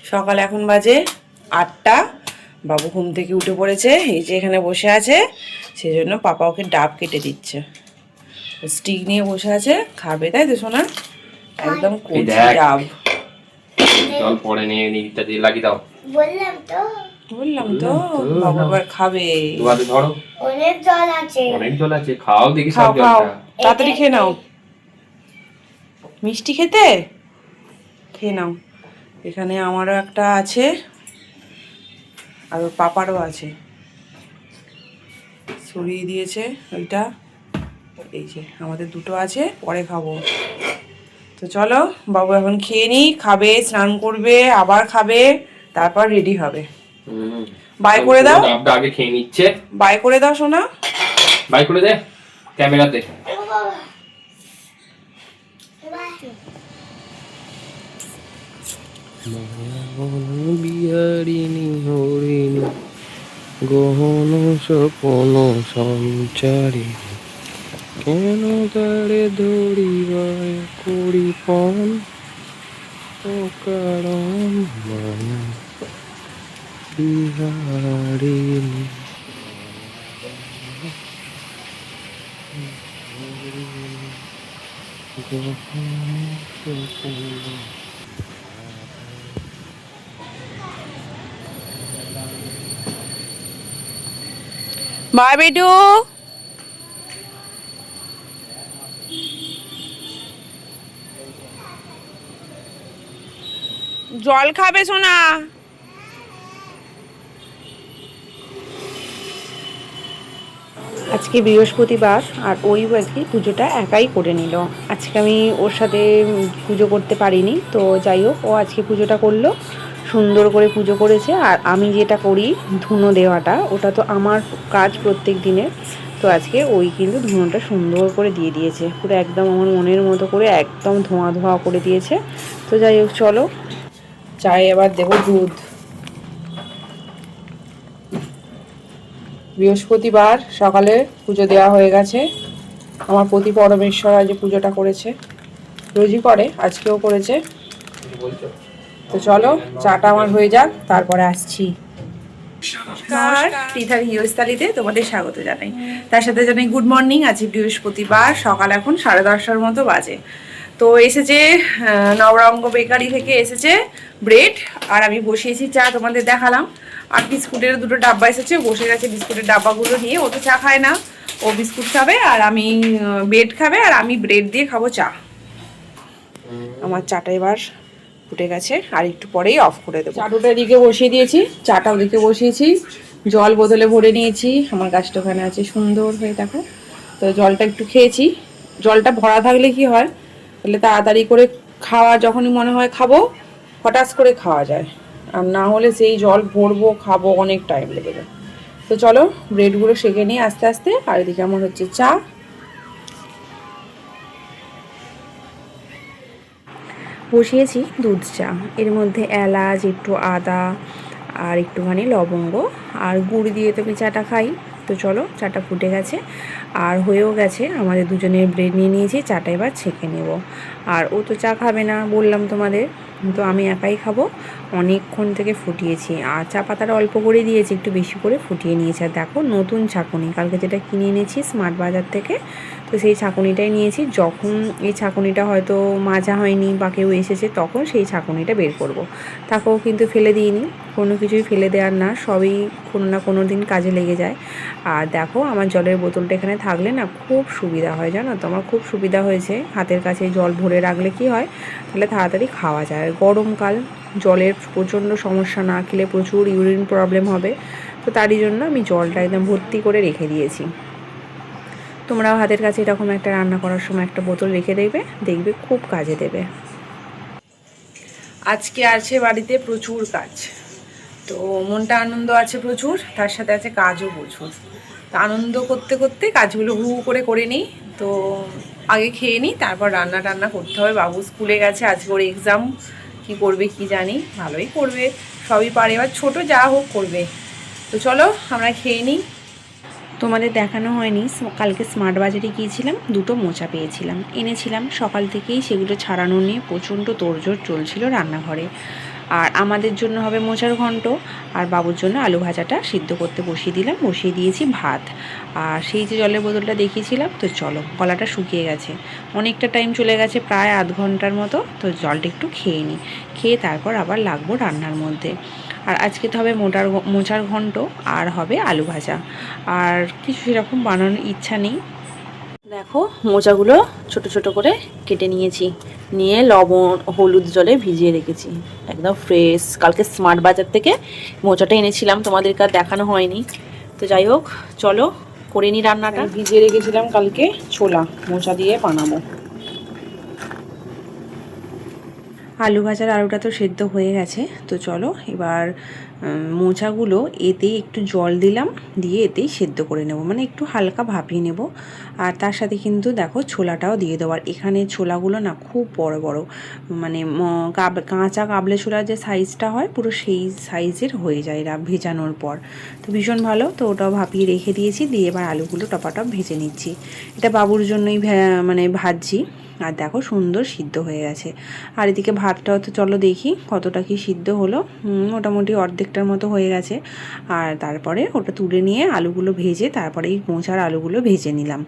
সকাল এখন বাজে 8টা। বাবু ঘুম থেকে উঠে পড়েছে, এই যে এখানে বসে আছে, সেই জন্য পাপা ওকে ডাব কেটে দিচ্ছে। স্টিক নিয়ে বসে আছে, খাবে তাই তো সোনা? একদম কচি ডাব। জল পড়ে নিয়ে নিতে দিয়ে লাগিয়ে দাও। বললাম তো বাবু এবার খাবে। দুয়ারে ধরো, অনেক জল আছে, অনেক জল আছে, খাও দেখি খাও সব খাও, জলটা। তাড়াতাড়ি খেয়ে নাও। মিষ্টি খেতে খেয়ে নাও। এখানে আমারও একটা আছে, আর ওর পাপারও আছে, সরিয়ে দিয়েছে ওইটা। এই যে আমাদের দুটো আছে, পরে খাবো। তো চলো বাবু এখন খেয়ে নিই, খাবে, স্নান করবে, আবার খাবে, তারপর রেডি হবে। বাই করে দাও, ডাবটা আগে খেয়ে নিচ্ছে। বাই করে দাও সোনা, বাই করে দে ক্যামেরাতে। বিহারিণী হরিণী গহন সপন সঞ্চারী কেন তারে ধরিবায় করি পণ অকারণ মায়া বিহারিণী। বাই বেটু। জল খাবে সোনা? আজকে বৃহস্পতিবার, আর ওই আজকে পুজোটা একাই করে নিল। আজকে আমি ওর সাথে পুজো করতে পারিনি, তো যাই হোক ও আজকে পুজোটা করলো, সুন্দর করে পুজো করেছে। আর আমি যেটা করি ধুনো দেওয়াটা, ওটা তো আমার কাজ প্রত্যেক দিনের। তো আজকে ওই কিন্তু ধুনোটা সুন্দর করে দিয়ে দিয়েছে, পুরো একদম আমার মনের মতো করে একদম ধোঁয়া ধোঁয়া করে দিয়েছে। তো যাই হোক চলো, চাই এবার দেবো দুধ। বৃহস্পতিবার সকালে পুজো দেওয়া হয়ে গেছে। আমার প্রতি পরমেশ্বর আজ পুজোটা করেছে, রোজই করে, আজকেও করেছে। তো চলো চাটা আমার হয়ে যাক, তারপরে আসছি। নমস্কার, পৃথার গৃহস্থালিতে তোমাদের স্বাগত জানাই। তার সাথে জানাই গুড মর্নিং। আজ বৃহস্পতিবার, সকাল এখন 10:30 মতো বাজে। তো এসেছে নবরঙ্গ বেকারি থেকে এসেছে ব্রেড, আর আমি বসিয়েছি চা, তোমাদের দেখালাম। আর বিস্কুটের দুটো ডাব্বা এসেছে, বসে গেছে বিস্কুটের ডাব্বাগুলো নিয়ে। ও তো চা খায় না, ও বিস্কুট খাবে, আর আমি ব্রেড খাবে, আর আমি ব্রেড দিয়ে খাবো চা। আমার চাটা এবার ফুটে গেছে, আর একটু পরেই অফ করে দেবো। চাটুটা এদিকে বসিয়ে দিয়েছি, চাটা ওদিকে বসিয়েছি, জল বোতলে ভরে নিয়েছি। আমার গাছটা ওখানে আছে সুন্দর হয়ে, দেখো। তো জলটা একটু খেয়েছি। জলটা ভরা থাকলে কি হয়, তাহলে তাড়াতাড়ি করে খাওয়া, যখনই মনে হয় খাবো হঠাৎ করে খাওয়া যায়। আর না হলে সেই জল ভরবো, খাবো, অনেক টাইম লেগে যায়। তো চলো ব্রেডগুলো সেঁকে নিই আস্তে আস্তে। আর এদিকে আমার হচ্ছে চা। বসিয়েছি দুধ চা, এর মধ্যে এলাচ, একটু আদা, আর একটুখানি লবঙ্গ আর গুড় দিয়ে তো আমি চাটা খাই। তো চলো চাটা ফুটে গেছে আর হয়েও গেছে। আমাদের দুজনের ব্রেড নিয়ে নিয়েছি, চাটা এবার ছেঁকে নেব। আর ও তো চা খাবে না বললাম তোমাদের, তো আমি একাই খাবো। অনেকক্ষণ থেকে ফুটিয়েছি, আর চা পাতাটা অল্প করে দিয়েছি, একটু বেশি করে ফুটিয়ে নিয়েছি। আর দেখো নতুন ছাঁকুনি, কালকে যেটা কিনে এনেছি স্মার্ট বাজার থেকে, তো সেই ছাঁকুনিটাই নিয়েছি। যখন এই ছাঁকুনিটা হয়তো মাজা হয়নি বা কেউ এসেছে, তখন সেই ছাঁকুনিটা বের করব। তাকেও কিন্তু ফেলে দিইনি, কোনো কিছুই ফেলে দেওয়ার না, সবই কোনো না কোনো দিন কাজে লেগে যায়। আর দেখো আমার জলের বোতলটা এখানে থাকলে না খুব সুবিধা হয়, জানো তো। আমার খুব সুবিধা হয়েছে, হাতের কাছে জল ভরে রাখলে কি হয়, তাহলে তাড়াতাড়ি খাওয়া যায়। আর গরমকাল, জলের প্রচণ্ড সমস্যা, না খেলে প্রচুর ইউরিন প্রবলেম হবে। তো তারই জন্য আমি জলটা একদম ভর্তি করে রেখে দিয়েছি। তোমরাও হাতের কাছে এরকম একটা রান্না করার সময় একটা বোতল রেখে দেবে, দেখবে খুব কাজে দেবে। আজকে আছে বাড়িতে প্রচুর কাজ, তো মনটা আনন্দ আছে প্রচুর, তার সাথে আছে কাজও প্রচুর। তো আনন্দ করতে করতে কাজগুলো হু করে নিই। তো আগে খেয়ে নিই, তারপর রান্না টান্না করতে হবে। বাবু স্কুলে গেছে, আজকে ওর এক্সাম, কি করবে কি জানি, ভালোই করবে, সবই পারে, এবার ছোটো যা হোক করবে। তো চলো আমরা খেয়ে নিই। তোমাদের দেখানো হয়নি, কালকে স্মার্ট বাজারে গিয়েছিলাম, দুটো মোচা পেয়েছিলাম, এনেছিলাম। সকাল থেকেই সেগুলো ছাড়ানো নিয়ে প্রচণ্ড তোড়জোড় চলছিল রান্নাঘরে। আর আমাদের জন্য হবে মোচার ঘন্ট, আর বাবুর জন্য আলু ভাজাটা সিদ্ধ করতে বসিয়ে দিলাম, বসিয়ে দিয়েছি ভাত। আর সেই যে জলের বোতলটা দেখিয়েছিলাম, তো চলো, গলাটা শুকিয়ে গেছে, অনেকটা টাইম চলে গেছে, প্রায় আধ ঘন্টার মতো। তো জলটা একটু খেয়ে নিই, খেয়ে তারপর আবার লাগবো রান্নার মধ্যে। আর আজকে তো হবে মোচার ঘন্ট, আর হবে আলু ভাজা, আর কিছু সেরকম বানানোর ইচ্ছা নেই। দেখো মোচাগুলো ছোট ছোট করে কেটে নিয়েছি, নিয়ে লবণ হলুদ জলে ভিজিয়ে রেখেছি, একদম ফ্রেশ। কালকে স্মার্ট বাজার থেকে মোচাটা এনেছিলাম, তোমাদেরকে আর দেখানো হয়নি। তো যাই হোক, চলো করে নিই রান্নাটা। ভিজিয়ে রেখেছিলাম কালকে ছোলা, মোচা দিয়ে বানাবো। আলু ভাজার আলুটা তো সেদ্ধ হয়ে গেছে, তো চলো এবার মোচাগুলো এতেই একটু জল দিলাম, দিয়ে এতেই সেদ্ধ করে নেব, মানে একটু হালকা ভাপিয়ে নেব। আর তার সাথে কিন্তু দেখো ছোলাটাও দিয়ে দেবো। আর এখানে ছোলাগুলো না খুব বড় বড়, মানে কাঁচা কাবলে ছোলার যে সাইজটা হয় পুরো সেই সাইজের হয়ে যায় এরা ভেজানোর পর। তো ভীষণ ভালো, তো ওটাও ভাপিয়ে রেখে দিয়েছি, দিয়ে এবার আলুগুলো টপাটপ ভেজে নিচ্ছি। এটা বাবুর জন্যই মানে ভাজছি। আর দেখো সুন্দর সিদ্ধ হয়ে গেছে। আর এদিকে ভাতটাও তো চলো দেখি কতটা কি সিদ্ধ হলো। মোটামুটি অর্ধেকটার মতো হয়ে গেছে। আর তারপরে ওটা তুলে নিয়ে আলুগুলো ভেজে তারপরে এই মোচার আলুগুলো ভেজে নিলাম।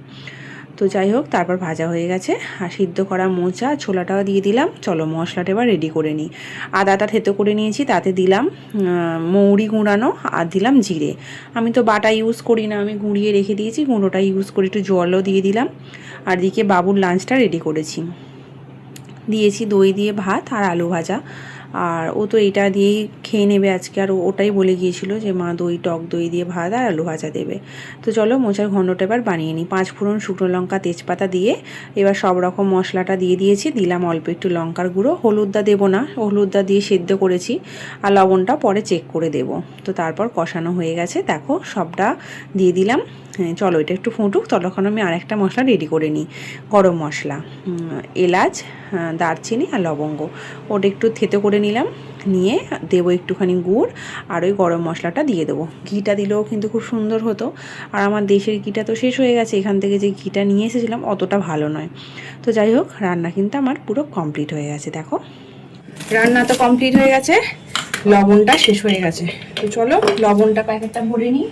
তো যাই হোক, তারপর ভাজা হয়ে গেছে, আর সিদ্ধ করা মোচা ছোলাটাও দিয়ে দিলাম। চলো মশলাটা এবার রেডি করে নিই। আদাটা থেতো করে নিয়েছি, তাতে দিলাম মৌরি গুঁড়ানো, আর দিলাম জিরে। আমি তো বাটা ইউজ করি না, আমি গুঁড়িয়ে রেখে দিয়েছি, গুঁড়োটা ইউজ করে একটু জলও দিয়ে দিলাম। আর দিকে বাবুর লাঞ্চটা রেডি করেছি, দিয়েছি দই দিয়ে ভাত আর আলু ভাজা। আর ও তো এটা দিয়েই খেয়ে নেবে আজকে, আর ওটাই বলে গিয়েছিল যে মা টক দই দিয়ে ভাত আর আলু ভাজা দেবে। তো চলো মোচার ঘন্টটা এবার বানিয়ে নিই। 5 ফোড়ন, শুকনো লঙ্কা, তেজপাতা দিয়ে এবার সব রকম মশলাটা দিয়ে দিয়েছি, দিলাম অল্প একটু লঙ্কার গুঁড়ো, হলুদটা দেবো না, হলুদটা দিয়ে সেদ্ধ করেছি, আর লবণটা পরে চেক করে দেব। তো তারপর কষানো হয়ে গেছে, দেখো সবটা দিয়ে দিলাম। চলো এটা একটু ফুটুক, ততক্ষণ আমি আরেকটা মশলা রেডি করে নিই। গরম মশলা, এলাচ, দারচিনি আর লবঙ্গ, ওটা একটু থেতো করে নিলাম, নিয়ে দেবো একটুখানি গুড়, আর ওই গরম মশলাটা দিয়ে দেবো। ঘিটা দিলেও কিন্তু খুব সুন্দর হতো, আর আমার দেশের ঘিটা তো শেষ হয়ে গেছে, এখান থেকে যে ঘিটা নিয়ে এসেছিলাম অতটা ভালো নয়। তো যাই হোক, রান্না কিন্তু আমার পুরো কমপ্লিট হয়ে গেছে। দেখো রান্না তো কমপ্লিট হয়ে গেছে, লবণটা শেষ হয়ে গেছে। তো চলো লবণটা প্যাকেটটা ভরে নিই।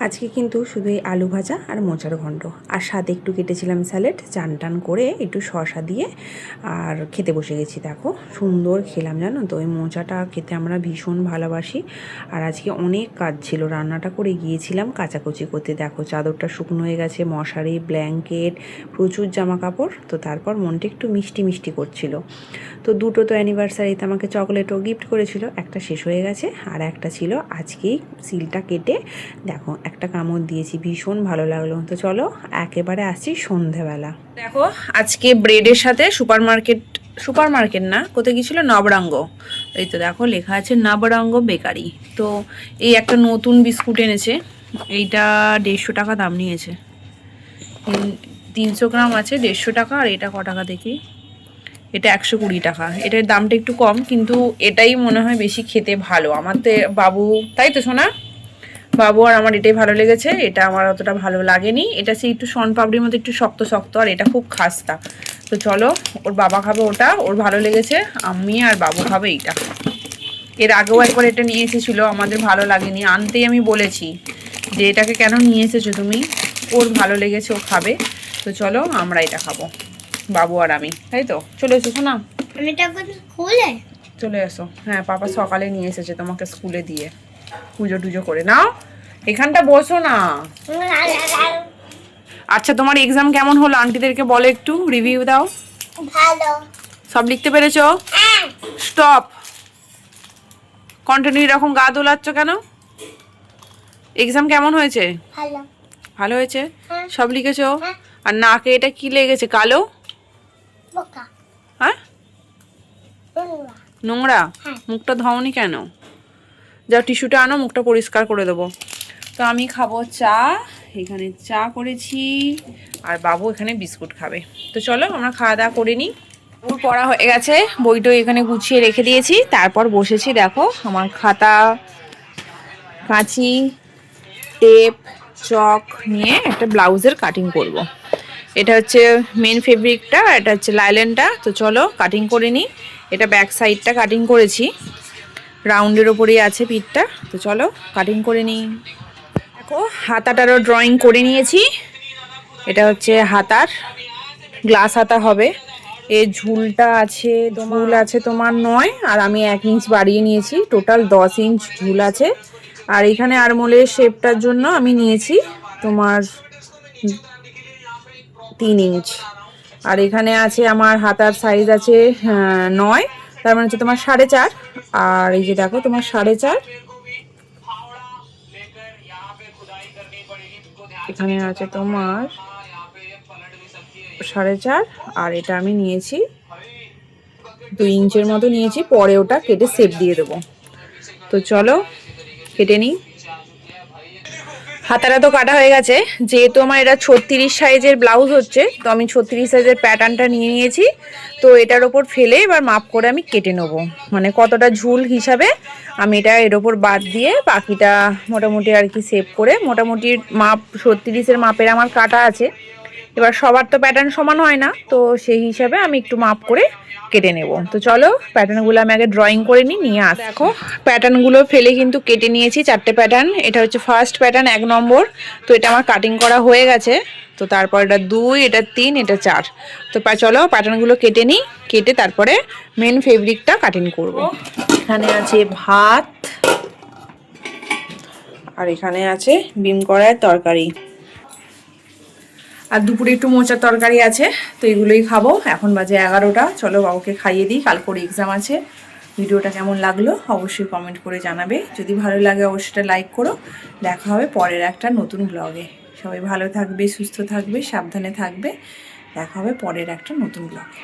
আজকে কিন্তু শুধু এই আলু ভাজা আর মোচার ঘন্ট, আর সাথে একটু কেটেছিলাম স্যালাড, চান টান করে একটু শসা দিয়ে আর খেতে বসে গেছি। দেখো সুন্দর খেলাম, জানো তো ওই মোচাটা খেতে আমরা ভীষণ ভালোবাসি। আর আজকে অনেক কাজ ছিল, রান্নাটা করে গিয়েছিলাম কাচাকুচি করতে। দেখো চাদরটা শুকনো হয়ে গেছে, মশারি, ব্ল্যাঙ্কেট, প্রচুর জামা কাপড়। তো তারপর মনটা একটু মিষ্টি মিষ্টি করছিল। তো দুটো তো অ্যানিভার্সারিতে আমাকে চকলেটও গিফট করেছিল, একটা শেষ হয়ে গেছে, আর একটা ছিল আজকেই সিলটা কেটে দেখো একটা কামড় দিয়েছি, ভীষণ ভালো লাগলো। তো চলো একেবারে আসছি সন্ধেবেলা। দেখো আজকে ব্রেডের সাথে সুপার মার্কেট না, কোথায় গিয়েছিল, নবরঙ্গ। এই তো দেখো লেখা আছে নবরঙ্গ বেকারি। তো এই একটা নতুন বিস্কুট এনেছে, এইটা 150 টাকা দাম নিয়েছে। 300 গ্রাম আছে, 150 টাকা। আর এটা ক টাকা দেখি, এটা 120 টাকা। এটার দামটা একটু কম, কিন্তু এটাই মনে হয় বেশি খেতে ভালো। আমার তো বাবু, তাই তো শোনা, বাবু আর আমার এটাই ভালো লেগেছে, এটা আমার অতটা ভালো লাগেনি। এটা সেই একটু শনপাপড়ির মতো একটু শক্ত শক্ত, আর এটা খুব খাস্তা। তো চলো, ওর বাবা খাবে ওটা, ওর ভালো লেগেছে, আমি আর বাবু খাবে এইটা। এর আগেও একবার এটা নিয়ে এসেছিলো, আমাদের ভালো লাগেনি, আনতেই আমি বলেছি যে এটাকে কেন নিয়ে এসেছো তুমি, ওর ভালো লেগেছে, ও খাবে। তো চলো আমরা এটা খাবো, বাবু আর আমি, তাই তো। চলে এসো না, চলে এসো। হ্যাঁ পাপা সকালে নিয়ে এসেছে তোমাকে স্কুলে দিয়ে, পুজো টুজো করে নাও, এখানটা বসো না। আচ্ছা তোমার এক্সাম কেমন হলো, আন্টিদেরকে বলো, একটু রিভিউ দাও। ভালো। সব লিখতে পেরেছো? স্টপ, কন্টিনিউ এরকম গা দোলাচ্ছ কেন? এক্সাম কেমন হয়েছে? ভালো। ভালো হয়েছে, সব লিখেছো? আর নাকে এটা কি লেগেছে, কালো? বোকা। হ্যাঁ নোংরা, মুখটা ধোওনি কেন? যাও টিস্যুটা আনো, মুখটা পরিষ্কার করে দেবো। তো আমি খাবো চা, এখানে চা করেছি, আর বাবু এখানে বিস্কুট খাবে। তো চলো আমরা খাওয়া দাওয়া করে নিই। বই পড়া হয়ে গেছে, বইটা এখানে গুছিয়ে রেখে দিয়েছি। তারপর বসেছি, দেখো আমার খাতা, কাঁচি, টেপ, চক নিয়ে একটা ব্লাউজের কাটিং করব। এটা হচ্ছে মেন ফেব্রিকটা, এটা হচ্ছে লাইলেনটা। তো চলো কাটিং করে নিই। এটা ব্যাক সাইডটা কাটিং করেছি, রাউন্ডের ওপরেই আছে পিঠটা। তো চলো কাটিং করে নিই। দেখো হাতাটারও ড্রয়িং করে নিয়েছি। এটা হচ্ছে হাতার, গ্লাস হাতা হবে। এর ঝুলটা আছে, ঝুল আছে তোমার 9, আর আমি 1 ইঞ্চ বাড়িয়ে নিয়েছি, টোটাল 10 ইঞ্চ ঝুল আছে। আর এখানে আরমোলের শেপটার জন্য আমি নিয়েছি তোমার 3 ইঞ্চ। আর এখানে আছে আমার হাতার সাইজ আছে 9, তার মানে হচ্ছে তোমার 4.5। আর এই যে দেখো তোমার 4.5, এখানে আছে তোমার 4.5, আর এটা আমি নিয়েছি 2 ইঞ্চের মতো নিয়েছি। পরে ওটা কেটে শেপ দিয়ে দেবো। তো চলো কেটে নিই। হাতাটা তো কাটা হয়ে গেছে। যেহেতু আমার এটা 36 সাইজের ব্লাউজ হচ্ছে, তো আমি 36 সাইজের প্যাটার্নটা নিয়ে নিয়েছি। তো এটার ওপর ফেলে এবার মাপ করে আমি কেটে নেবো, মানে কতটা ঝুল হিসাবে আমি এটা এর ওপর বাদ দিয়ে বাকিটা মোটামুটি আর কি শেপ করে, মোটামুটি মাপ 36-এর মাপের আমার কাটা আছে। এবার সবার তো প্যাটার্ন সমান হয় না, তো সেই হিসাবে আমি একটু মাপ করে কেটে নেব। তো চলো প্যাটার্নগুলো আমি আগে ড্রয়িং করে নিয়ে আস। দেখো প্যাটার্নগুলো ফেলে কিন্তু কেটে নিয়েছি 4টে প্যাটার্ন। এটা হচ্ছে ফার্স্ট প্যাটার্ন 1 নম্বর। তো এটা আমার কাটিং করা হয়ে গেছে। তো তারপর এটা 2, এটা 3, এটা 4। তো চলো প্যাটার্নগুলো কেটে নিই, কেটে তারপরে মেন ফেব্রিকটা কাটিং করব। এখানে আছে ভাত, আর এখানে আছে বিম কড়াইয়ের তরকারি, আর দুপুরে একটু মোচার তরকারি আছে। তো এগুলোই খাবো। এখন বাজে 11টা। চলো বাবুকে খাইয়ে দিই, কাল করে এক্সাম আছে। ভিডিওটা কেমন লাগলো অবশ্যই কমেন্ট করে জানাবে। যদি ভালো লাগে অবশ্যই লাইক করো। দেখা হবে পরের একটা নতুন ব্লগে। সবাই ভালো থাকবে, সুস্থ থাকবে, সাবধানে থাকবে। দেখা হবে পরের একটা নতুন ব্লগে।